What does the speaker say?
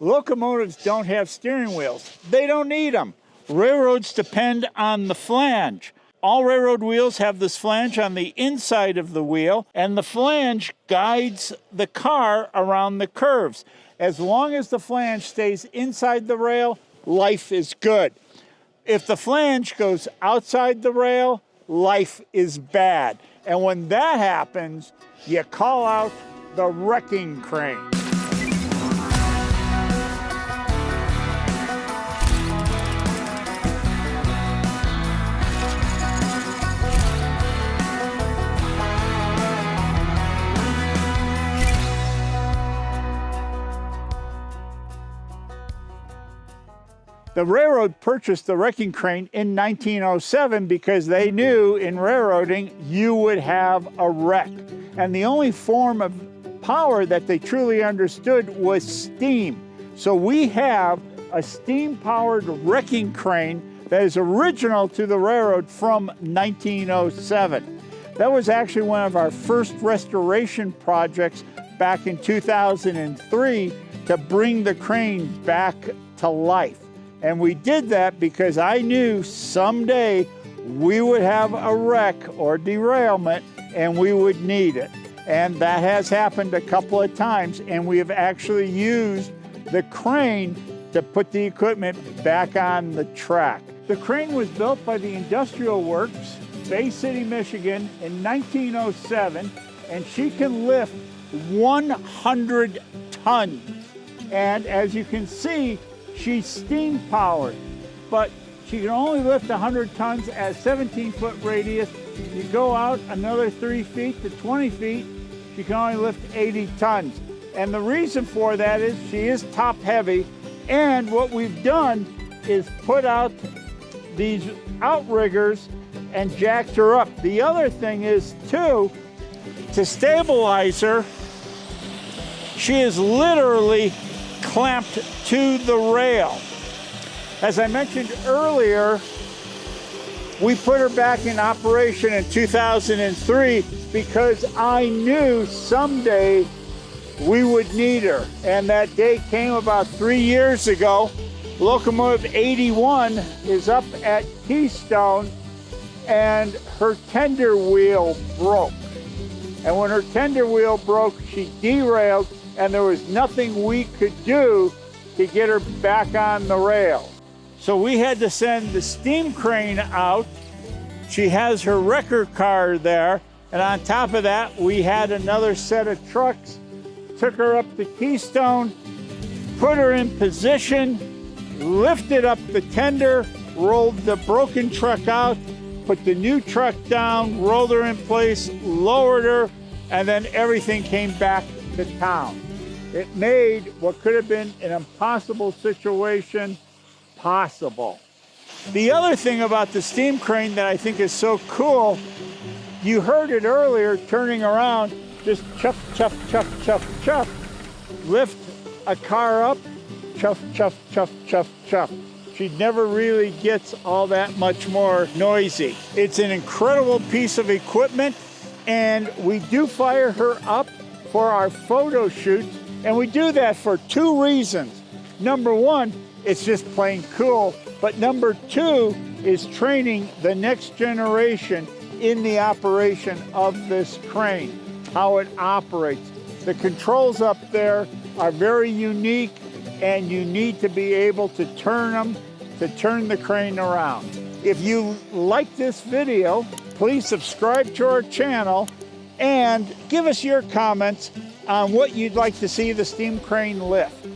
Locomotives don't have steering wheels. They don't need them. Railroads depend on the flange. All railroad wheels have this flange on the inside of the wheel, and the flange guides the car around the curves. As long as the flange stays inside the rail, life is good. If the flange goes outside the rail, life is bad. And when that happens, you call out the wrecking crane. The railroad purchased the wrecking crane in 1907 because they knew in railroading you would have a wreck. And the only form of power that they truly understood was steam. So we have a steam-powered wrecking crane that is original to the railroad from 1907. That was actually one of our first restoration projects back in 2003 to bring the crane back to life. And we did that because I knew someday we would have a wreck or derailment and we would need it. And that has happened a couple of times, and we have actually used the crane to put the equipment back on the track. The crane was built by the Industrial Works, Bay City, Michigan in 1907, and she can lift 100 tons. And as you can see, she's steam powered, but she can only lift 100 tons at 17-foot radius. You go out another 3 feet to 20 feet, she can only lift 80 tons. And the reason for that is she is top heavy, and what we've done is put out these outriggers and jacked her up. The other thing is too, to stabilize her, she is literally clamped to the rail. As I mentioned earlier, we put her back in operation in 2003 because I knew someday we would need her. And that day came about 3 years ago. Locomotive 81 is up at Keystone and her tender wheel broke. And when her tender wheel broke, she derailed, and there was nothing we could do to get her back on the rail. So we had to send the steam crane out. She has her wrecker car there, and on top of that, we had another set of trucks, took her up to Keystone, put her in position, lifted up the tender, rolled the broken truck out, put the new truck down, rolled her in place, lowered her, and then everything came back to town. It made what could have been an impossible situation possible. The other thing about the steam crane that I think is so cool, you heard it earlier turning around, just chuff, chuff, chuff, chuff, chuff. Lift a car up, chuff, chuff, chuff, chuff, chuff. She never really gets all that much more noisy. It's an incredible piece of equipment, and we do fire her up for our photo shoots. And we do that for two reasons. Number one, it's just plain cool. But number two is training the next generation in the operation of this crane, how it operates. The controls up there are very unique, and you need to be able to turn them to turn the crane around. If you like this video, please subscribe to our channel and give us your comments on what you'd like to see the steam crane lift.